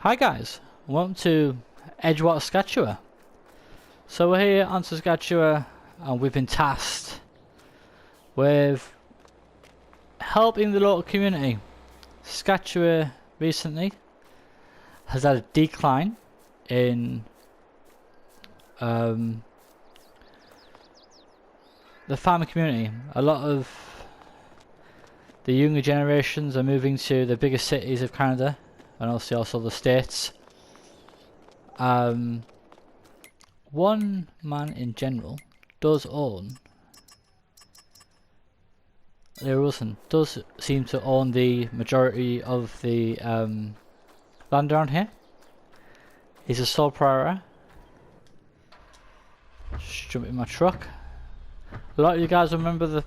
Hi guys, welcome to Edgewater, Saskatchewan. So we're here on Saskatchewan and we've been tasked with helping the local community. Saskatchewan recently has had a decline in the farming community. A lot of the younger generations are moving to the bigger cities of Canada and also the States. One man in general does own, Larry Wilson does seem to own the majority of the land around here. He's a sole proprietor. Just jump in my truck. A lot of you guys remember the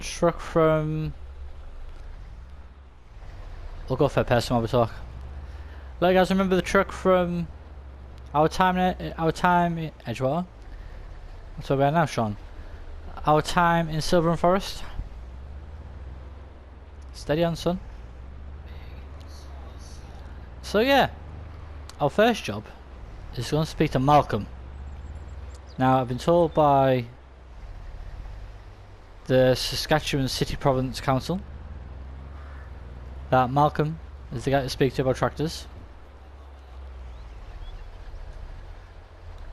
truck from... We'll go for a person while we talk. A lot of you guys remember the truck from our time in Edgewater? That's where we are now, Sean. Our time in Silver and Forest. Steady on, son. So yeah, our first job is going to speak to Malcolm. Now I've been told by the Saskatchewan City Province Council that Malcolm is the guy to speak to about tractors.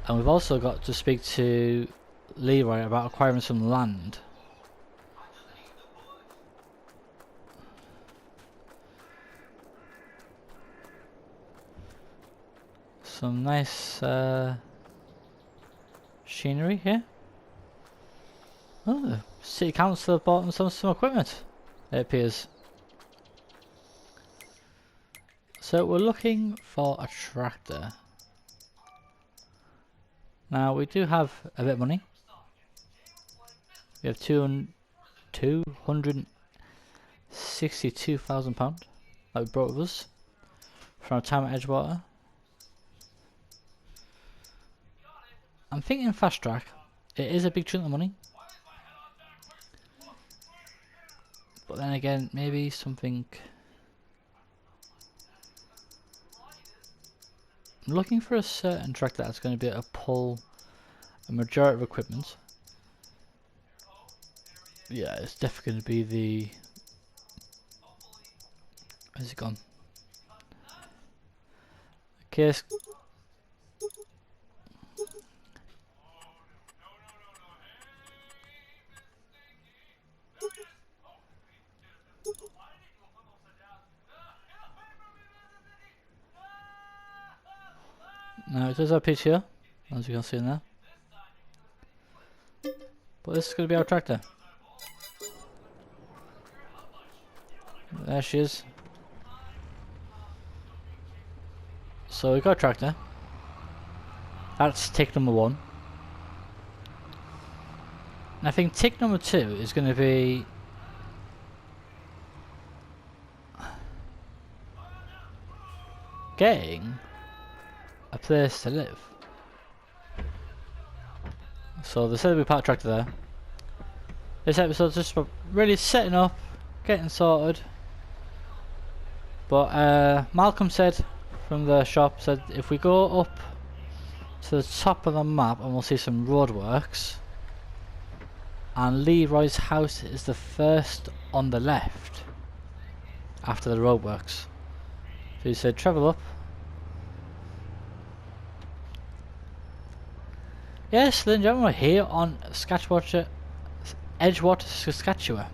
And we've also got to speak to Leroy about acquiring some land. Some nice machinery here. Oh, the City Council have bought them some equipment, it appears. So we're looking for a tractor. Now we do have a bit of money. We have £262,000 that we brought with us from our time at Edgewater. I'm thinking fast track. It is a big chunk of money, but then again, maybe something. I'm looking for a certain tractor that's going to be able to pull a majority of equipment. Yeah, it's definitely going to be the... Where's it gone? Okay. Now it does have a pitch here, as you can see now. But this is going to be our tractor. There she is. So we got a tractor. That's tick number 1. And I think tick number 2 is going to be getting a place to live. So they said we parked tractor there. This episode's just about really setting up, getting sorted. But Malcolm said from the shop, said if we go up to the top of the map and we'll see some roadworks, and Leroy's house is the first on the left after the roadworks. So he said travel up. Yes, ladies and gentlemen, we're here on Edgewater, Saskatchewan.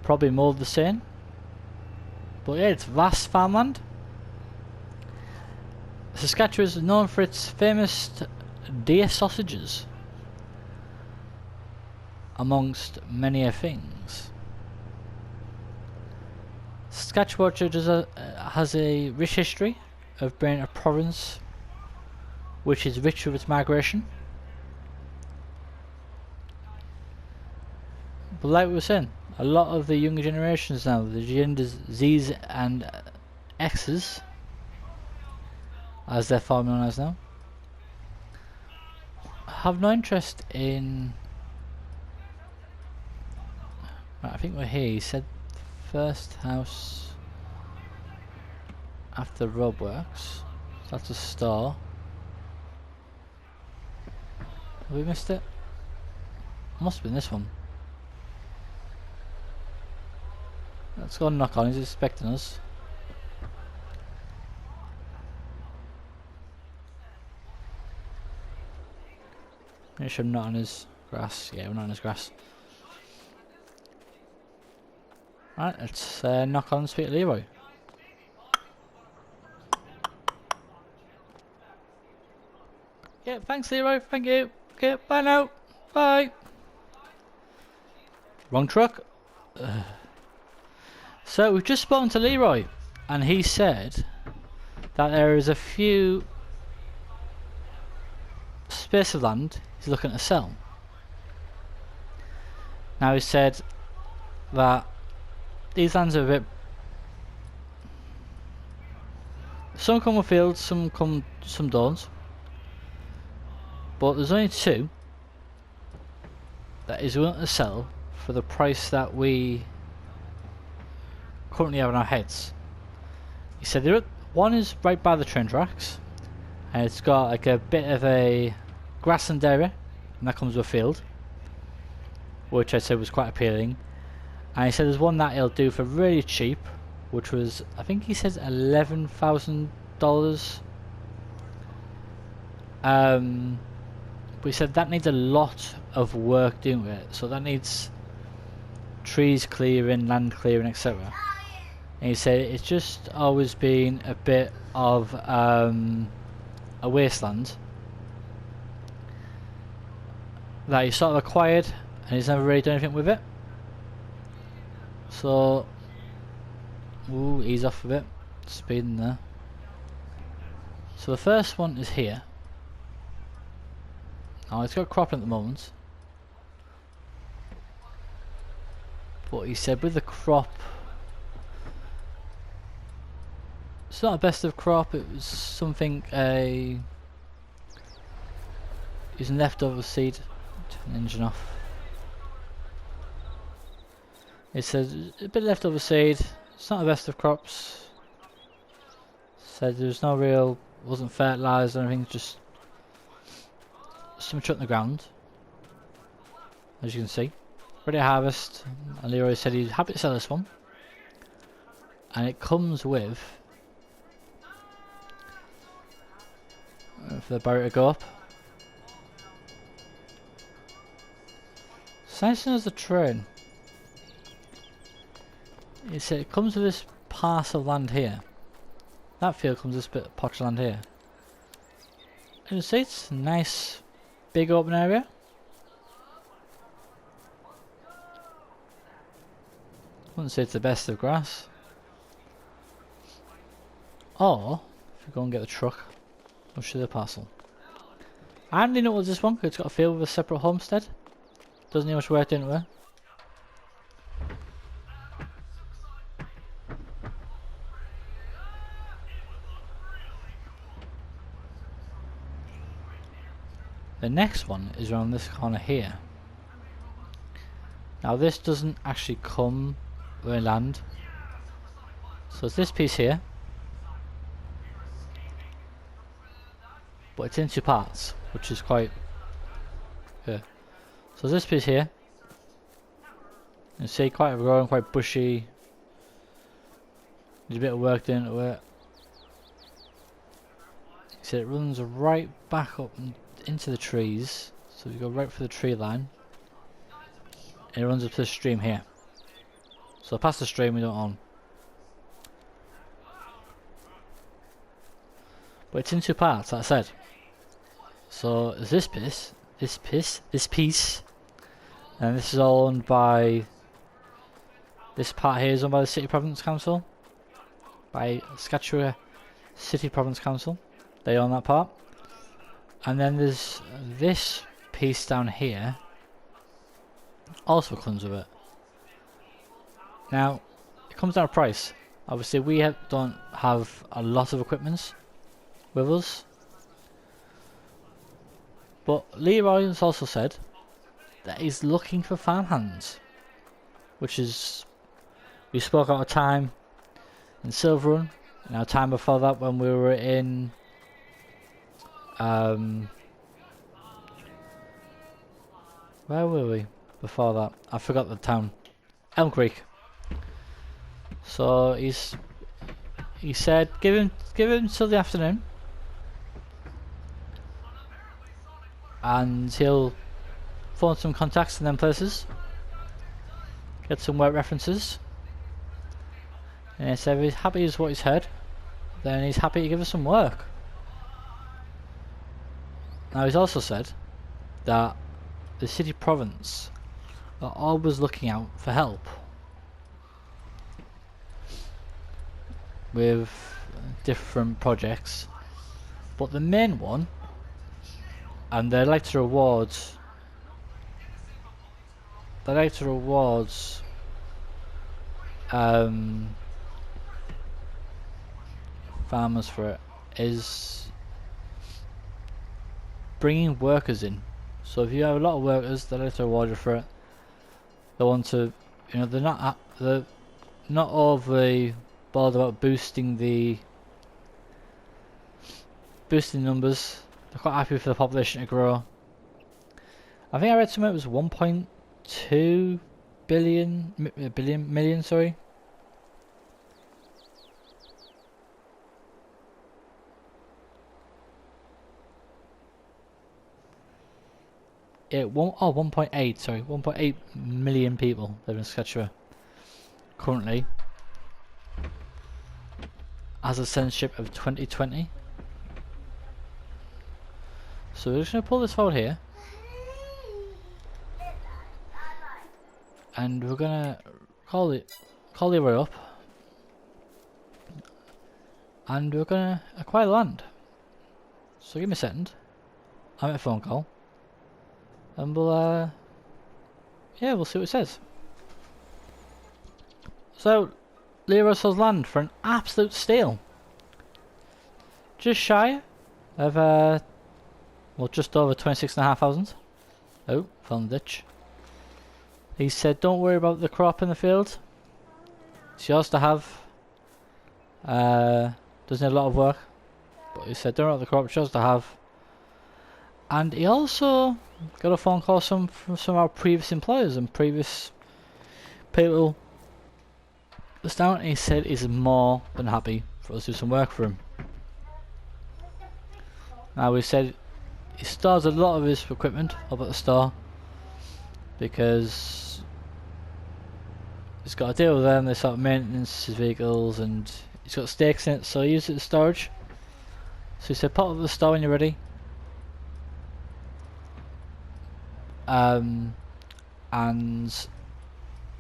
Probably more of the same. But yeah, it's vast farmland. Saskatchewan is known for its famous deer sausages, amongst many things. Saskatchewan has a rich history of being a province which is rich with its migration. But like we were saying, a lot of the younger generations now, the genders Z's and X's, as they're far known as now, have no interest in... Right, I think we're here. He said first house after the road works. That's a store. Have we missed it? Must have been this one. Let's go and knock on. He's expecting us. Make sure I'm not on his grass. Yeah, we're not on his grass. Right, let's knock on and speak to Leroy. Yeah, thanks Leroy, thank you. Okay, bye now. Bye. Wrong truck. So we've just spoken to Leroy, and he said that there is a few space of land he's looking to sell. Now he said that these lands are a bit, some come with fields, some don't, but there's only two that he's willing to sell for the price that we currently have in our heads. He said one is right by the train tracks, and it's got like a bit of a grassland area, and that comes with a field, which I said was quite appealing. And he said there's one that he'll do for really cheap, which was, I think he says $11,000. But he said that needs a lot of work doing with it, so that needs trees clearing, land clearing, etc. And he said it's just always been a bit of a wasteland that he sort of acquired, and he's never really done anything with it. So, ooh, ease off a bit, speeding there. So the first one is here. Now it's got cropping at the moment, but he said with the crop, it's not the best of crop. It was something using leftover seed. Turn the engine off. It says a bit leftover seed. It's not the best of crops. Said there's no real, wasn't fertilised or anything, just some chuck in the ground. As you can see, ready to harvest. And Leroy said he's happy to sell this one, and it comes with, for the barrier to go up. It's nice as a train. He said it comes with this parcel of land here. That field comes with this bit of patch of land here. And you see it's a nice big open area. Wouldn't say it's the best of grass. Or if you go and get the truck, I'll show you the parcel. I didn't know it was this one because it's got a field with a separate homestead. Doesn't need much work into it. The next one is around this corner here. Now this doesn't actually come with land. So it's this piece here, but it's in two parts, which is quite good. So this piece here, you see, quite growing, quite bushy. There's a bit of work done into it. So it runs right back up and into the trees. So you go right for the tree line, and it runs up to the stream here. So past the stream we don't own. But it's in two parts, like I said. So there's this piece, and this is all owned by, this part here is owned by the City Province Council, by Saskatchewan City Province Council. They own that part. And then there's this piece down here, also comes with it. Now, it comes down to price. Obviously we don't have a lot of equipment with us, but Leroy has also said that he's looking for farmhands, which is, we spoke out of time in Silver Run, Now, time before that, when we were in where were we before that? I forgot the town. Elm Creek. So he said give him till the afternoon, and he'll phone some contacts in them places, get some work references, and he said if he's happy with what he's heard, then he's happy to give us some work. Now he's also said that the city province are always looking out for help with different projects, but the main one, and they like to reward farmers for it, is bringing workers in. So if you have a lot of workers, they like to reward you for it. They want to, you know, they're not overly bothered about boosting numbers. They're quite happy for the population to grow. I think I read somewhere it was 1.2 million, sorry. Yeah, 1.8, sorry, 1.8 million people live in Saskatchewan currently, as a censorship of 2020. So we're just going to pull this forward here, and we're going to call the array up, and we're going to acquire the land. So give me a second, I'm at a phone call, and we'll see what it says. So Leroy sells land for an absolute steal, just shy of well, just over 26,500. Oh, fell in the ditch. He said don't worry about the crop in the field, it's yours to have. Doesn't need a lot of work, but he said don't worry about the crop, it's yours to have. And he also got a phone call from some of our previous employers and previous people that's down, and he said he's more than happy for us to do some work for him. Now we said he stores a lot of his equipment up at the store because he's got to deal with them, they sort of maintenance his vehicles, and he's got stakes in it, so he uses it as storage. So he said put up the store when you're ready. And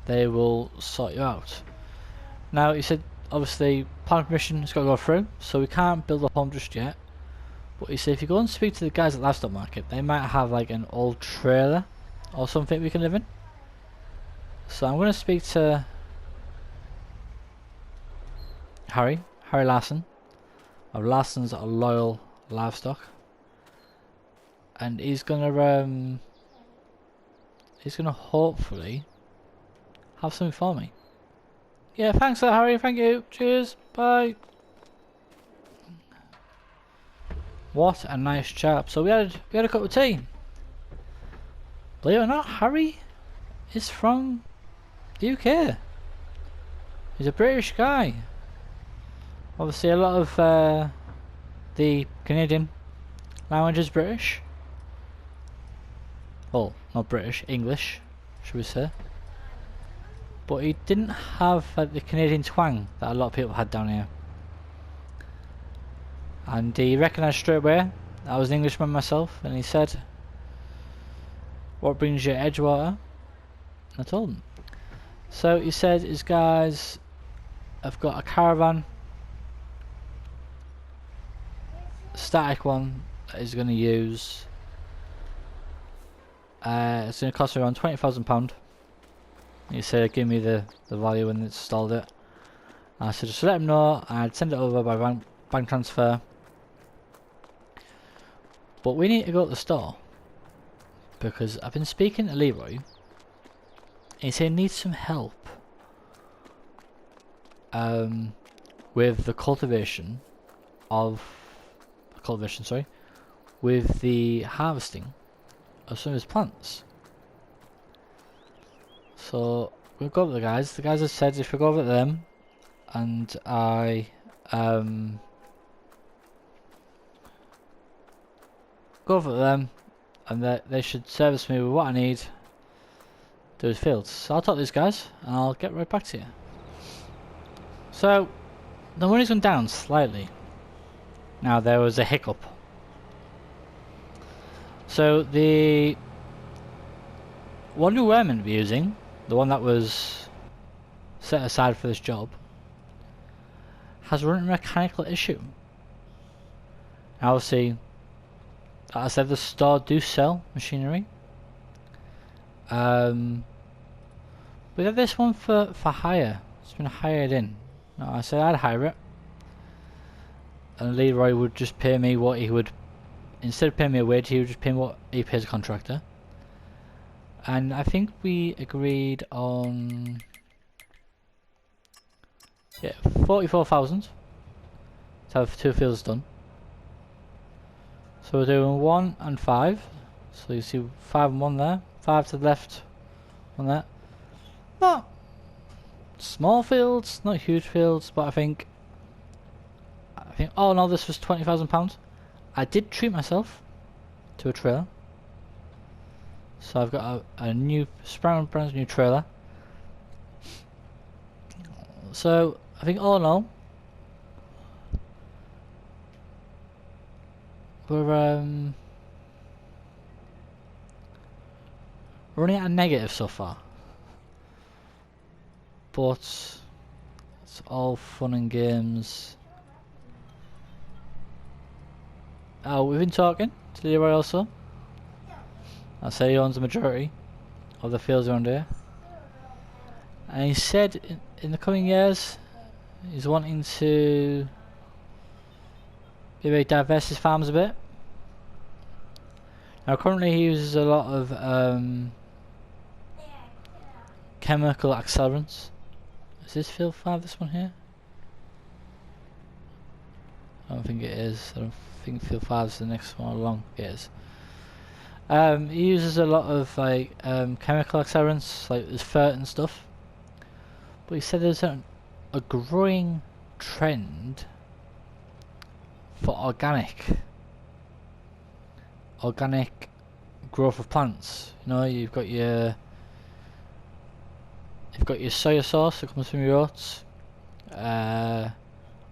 they will sort you out. Now he said obviously planning permission has got to go through, so we can't build a home just yet, but he said if you go and speak to the guys at the livestock market, they might have like an old trailer or something we can live in. So I'm going to speak to Harry Larson of Larson's Loyal Livestock, and he's gonna hopefully have something for me. Yeah, thanks there, Harry, thank you, cheers, bye. What a nice chap. So we had a cup of tea. Believe it or not, Harry is from the UK. He's a British guy. Obviously a lot of the Canadian language is British. Well, not British, English, should we say. But he didn't have like the Canadian twang that a lot of people had down here. And he recognised straight away I was an Englishman myself, and he said, what brings you to Edgewater? I told him. So he said his guys have got a caravan, static one that he's going to use. It's going to cost me around £20,000. He said give me the value when they installed it. I said just let him know, I'd send it over by bank transfer. But we need to go to the store because I've been speaking to Leroy. He said he needs some help with the cultivation of with the harvesting of some of his plants. So we'll go over the guys. The guys have said if we go over to them and I go over to them and they should service me with what I need to do his fields. So I'll talk to these guys and I'll get right back to you. So the money's gone down slightly. Now there was a hiccup. So the one we were meant to be using, the one that was set aside for this job, has run into a mechanical issue. Now obviously, like I said, the store do sell machinery. We have this one for hire. It's been hired in. No, I said I'd hire it, and Leroy would just pay me what he would. Instead of paying me a wage, he would just pay me what he pays a contractor. And I think we agreed on 44,000 to have 2 fields done. So we're doing 1 and 5. So you see 5 and 1 there, 5 to the left, 1 there. Not small fields, not huge fields, but I think oh no, this was £20,000. I did treat myself to a trailer. So I've got a new brand new trailer. So I think all in all, we're running at a negative so far. But it's all fun and games. Oh, we've been talking to Leroy also. I say he owns the majority of the fields around here. And he said in the coming years he's wanting to maybe diversify his farms a bit. Now currently he uses a lot of chemical accelerants. Is this field 5, this one here? I don't think it is. I don't think field 5 is the next one along. It is. He uses a lot of like chemical accelerants, like there's fert and stuff. But he said there's a growing trend for organic growth of plants. You know, you've got your soya sauce that comes from your oats,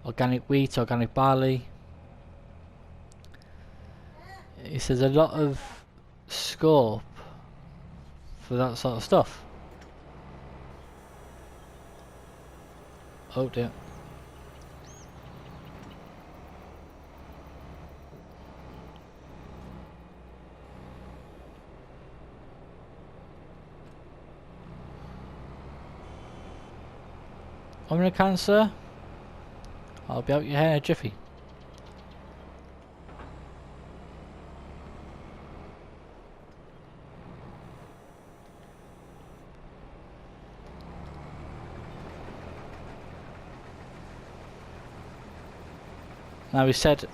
organic wheat, organic barley. He says a lot of scope for that sort of stuff. Oh dear. I'm in a cancer. I'll be out your hair in a jiffy. Now he said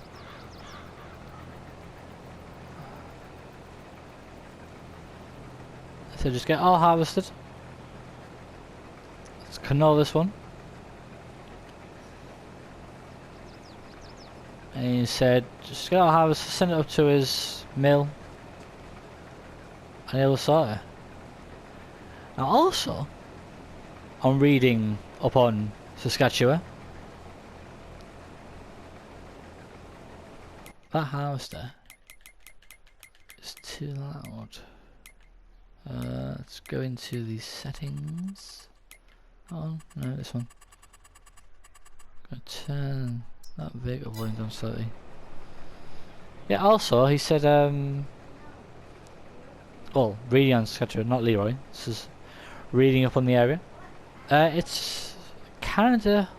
just get all harvested. Let's canola this one. And he said just get all harvested, send it up to his mill and he'll sort it. Now also I'm reading up on Saskatchewan. That harvester is too loud. Let's go into the settings. Oh no, this one. Gonna turn that vehicle volume down slightly. Yeah. Also, he said, well, reading on Saskatchewan, not Leroy. This is reading up on the area. It's Canada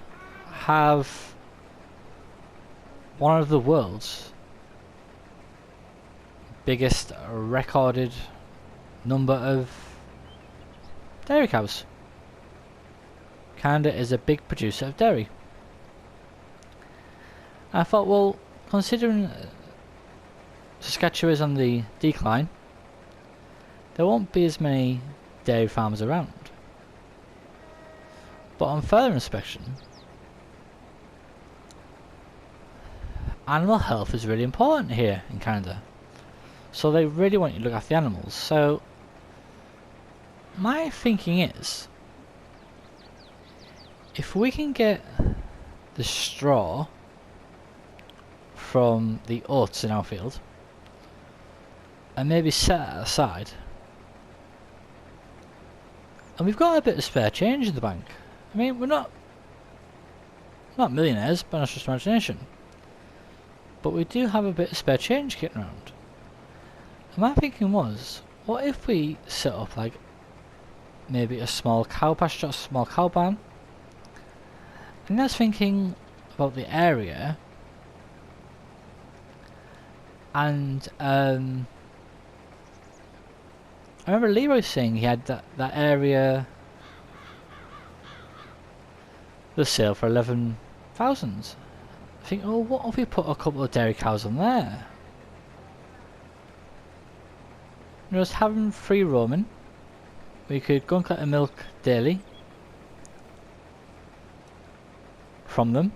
have one of the world's biggest recorded number of dairy cows. Canada is a big producer of dairy. I thought, well, considering Saskatchewan is on the decline, there won't be as many dairy farms around. But on further inspection, animal health is really important here in Canada. So they really want you to look after the animals. So my thinking is, if we can get the straw from the oats in our field and maybe set it aside, and we've got a bit of spare change in the bank. I mean, we're not millionaires by our just imagination, but we do have a bit of spare change kicking around. And my thinking was, what if we set up like maybe a small cow pasture, a small cow barn? And I was thinking about the area, and I remember Leroy saying he had that area for sale for 11,000. I think, oh, what if we put a couple of dairy cows on there? Just having free roaming, we could go and collect the milk daily from them,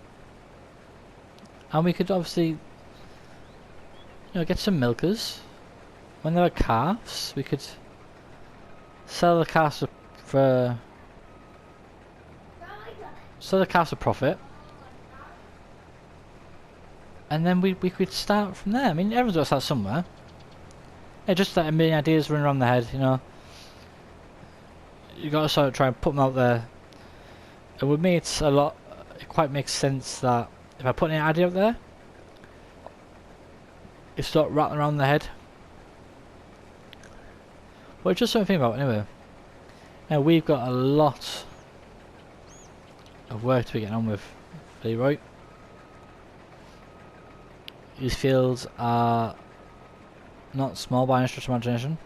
and we could obviously, get some milkers. When there are calves, we could sell the calves for profit, and then we could start from there. I mean, everyone's got to start somewhere. Yeah, just like a million ideas running around the head, You got to sort of try and put them out there. And with me, it quite makes sense that if I put an idea out there, it starts rattling around the head. But it's just something to think about anyway. Now we've got a lot of work to be getting on with, Leroy. These fields are not small by any stretch of imagination.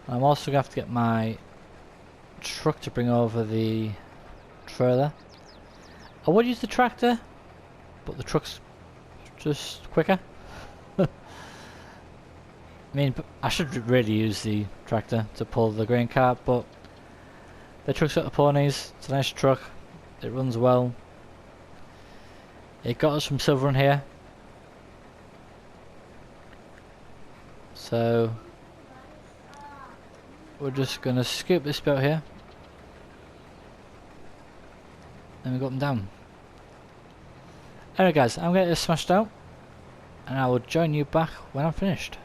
I'm also going to have to get my truck to bring over the trailer. I would use the tractor, but the truck's just quicker. I mean, I should really use the tractor to pull the grain cart, but the truck's got the ponies. It's a nice truck. It runs well. It got us from Silver Run here. So we're just gonna scoop this bit here, and we got them down. Anyway guys, I'm gonna get this smashed out, and I will join you back when I'm finished.